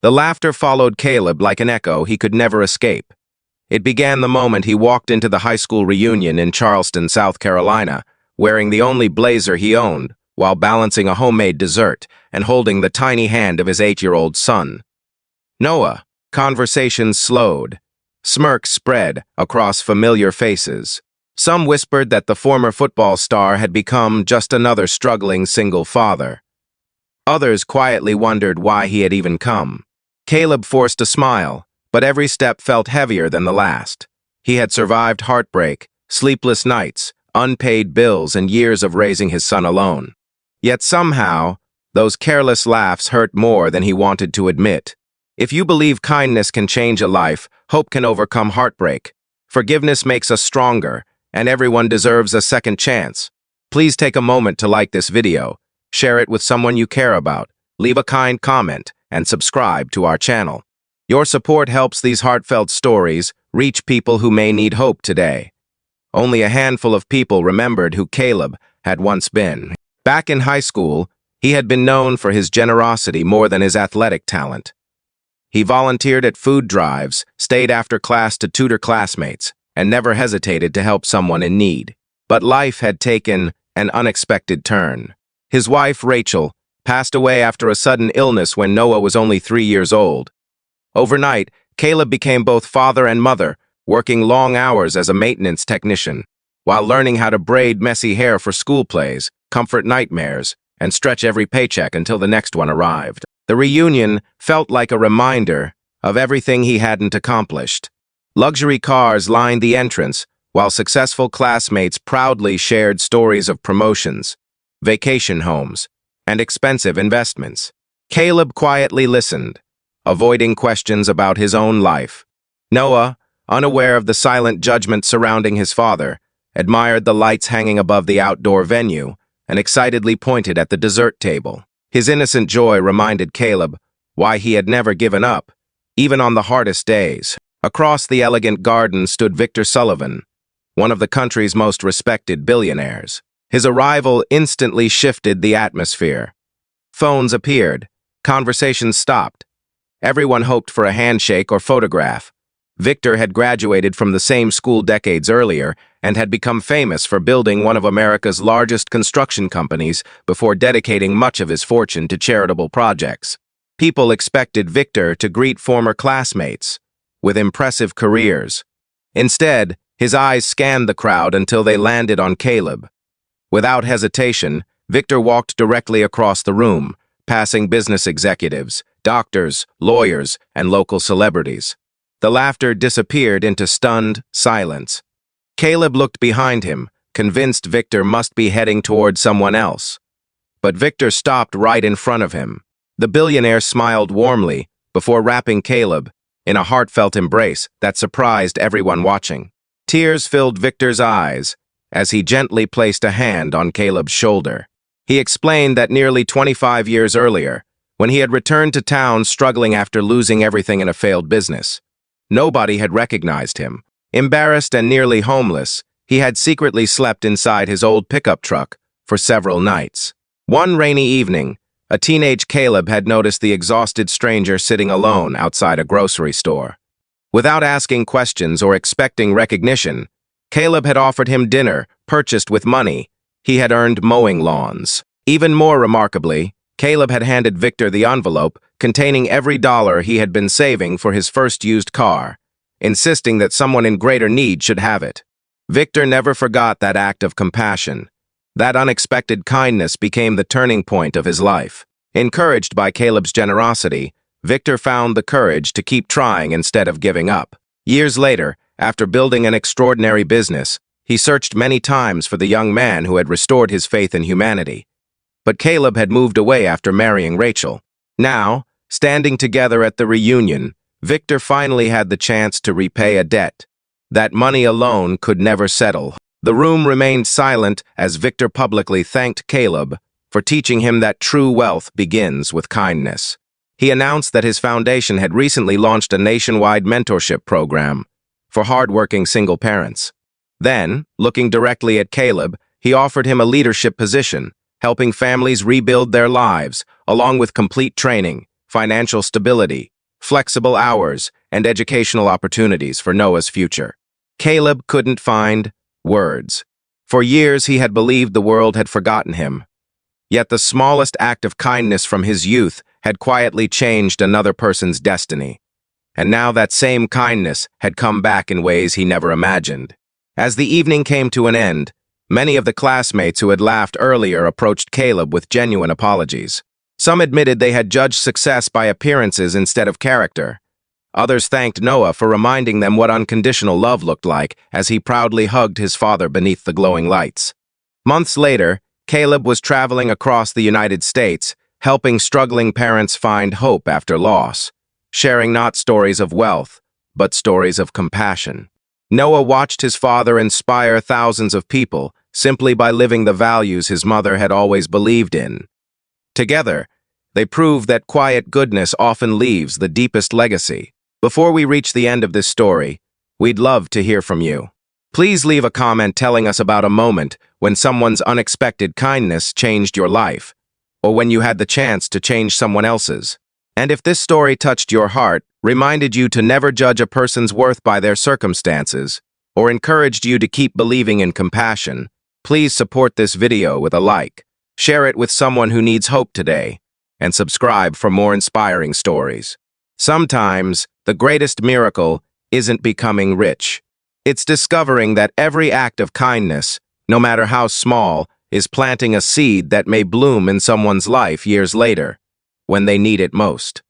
The laughter followed Caleb like an echo he could never escape. It began the moment he walked into the high school reunion in Charleston, South Carolina, wearing the only blazer he owned, while balancing a homemade dessert and holding the tiny hand of his 8-year-old son. Noah. Conversations slowed. Smirks spread across familiar faces. Some whispered that the former football star had become just another struggling single father. Others quietly wondered why he had even come. Caleb forced a smile, but every step felt heavier than the last. He had survived heartbreak, sleepless nights, unpaid bills, and years of raising his son alone. Yet somehow, those careless laughs hurt more than he wanted to admit. If you believe kindness can change a life, hope can overcome heartbreak. Forgiveness makes us stronger, and everyone deserves a second chance. Please take a moment to like this video, share it with someone you care about, leave a kind comment, and subscribe to our channel. Your support helps these heartfelt stories reach people who may need hope today. Only a handful of people remembered who Caleb had once been. Back in high school, he had been known for his generosity more than his athletic talent. He volunteered at food drives, stayed after class to tutor classmates, and never hesitated to help someone in need. But life had taken an unexpected turn. His wife, Rachel, passed away after a sudden illness when Noah was only 3 years old. Overnight, Caleb became both father and mother, working long hours as a maintenance technician, while learning how to braid messy hair for school plays, comfort nightmares, and stretch every paycheck until the next one arrived. The reunion felt like a reminder of everything he hadn't accomplished. Luxury cars lined the entrance, while successful classmates proudly shared stories of promotions, vacation homes, and expensive investments. Caleb quietly listened, avoiding questions about his own life. Noah, unaware of the silent judgment surrounding his father, admired the lights hanging above the outdoor venue and excitedly pointed at the dessert table. His innocent joy reminded Caleb why he had never given up, even on the hardest days. Across the elegant garden stood Victor Sullivan, one of the country's most respected billionaires. His arrival instantly shifted the atmosphere. Phones appeared. Conversations stopped. Everyone hoped for a handshake or photograph. Victor had graduated from the same school decades earlier and had become famous for building one of America's largest construction companies before dedicating much of his fortune to charitable projects. People expected Victor to greet former classmates with impressive careers. Instead, his eyes scanned the crowd until they landed on Caleb. Without hesitation, Victor walked directly across the room, passing business executives, doctors, lawyers, and local celebrities. The laughter disappeared into stunned silence. Caleb looked behind him, convinced Victor must be heading toward someone else. But Victor stopped right in front of him. The billionaire smiled warmly before wrapping Caleb in a heartfelt embrace that surprised everyone watching. Tears filled Victor's eyes as he gently placed a hand on Caleb's shoulder. He explained that nearly 25 years earlier, when he had returned to town struggling after losing everything in a failed business, nobody had recognized him. Embarrassed and nearly homeless, he had secretly slept inside his old pickup truck for several nights. One rainy evening, a teenage Caleb had noticed the exhausted stranger sitting alone outside a grocery store. Without asking questions or expecting recognition, Caleb had offered him dinner, purchased with money he had earned mowing lawns. Even more remarkably, Caleb had handed Victor the envelope containing every dollar he had been saving for his first used car, insisting that someone in greater need should have it. Victor never forgot that act of compassion. That unexpected kindness became the turning point of his life. Encouraged by Caleb's generosity, Victor found the courage to keep trying instead of giving up. Years later, after building an extraordinary business, he searched many times for the young man who had restored his faith in humanity. But Caleb had moved away after marrying Rachel. Now, standing together at the reunion, Victor finally had the chance to repay a debt that money alone could never settle. The room remained silent as Victor publicly thanked Caleb for teaching him that true wealth begins with kindness. He announced that his foundation had recently launched a nationwide mentorship program for hardworking single parents. Then, looking directly at Caleb, he offered him a leadership position, helping families rebuild their lives, along with complete training financial stability, flexible hours, and educational opportunities for Noah's future. Caleb couldn't find words. For years he had believed the world had forgotten him. Yet the smallest act of kindness from his youth had quietly changed another person's destiny. And now that same kindness had come back in ways he never imagined. As the evening came to an end, many of the classmates who had laughed earlier approached Caleb with genuine apologies. Some admitted they had judged success by appearances instead of character. Others thanked Noah for reminding them what unconditional love looked like as he proudly hugged his father beneath the glowing lights. Months later, Caleb was traveling across the United States, helping struggling parents find hope after loss, sharing not stories of wealth, but stories of compassion. Noah watched his father inspire thousands of people simply by living the values his mother had always believed in. Together, they prove that quiet goodness often leaves the deepest legacy. Before we reach the end of this story, we'd love to hear from you. Please leave a comment telling us about a moment when someone's unexpected kindness changed your life, or when you had the chance to change someone else's. And if this story touched your heart, reminded you to never judge a person's worth by their circumstances, or encouraged you to keep believing in compassion, please support this video with a like, share it with someone who needs hope today, and subscribe for more inspiring stories. Sometimes, the greatest miracle isn't becoming rich. It's discovering that every act of kindness, no matter how small, is planting a seed that may bloom in someone's life years later, when they need it most.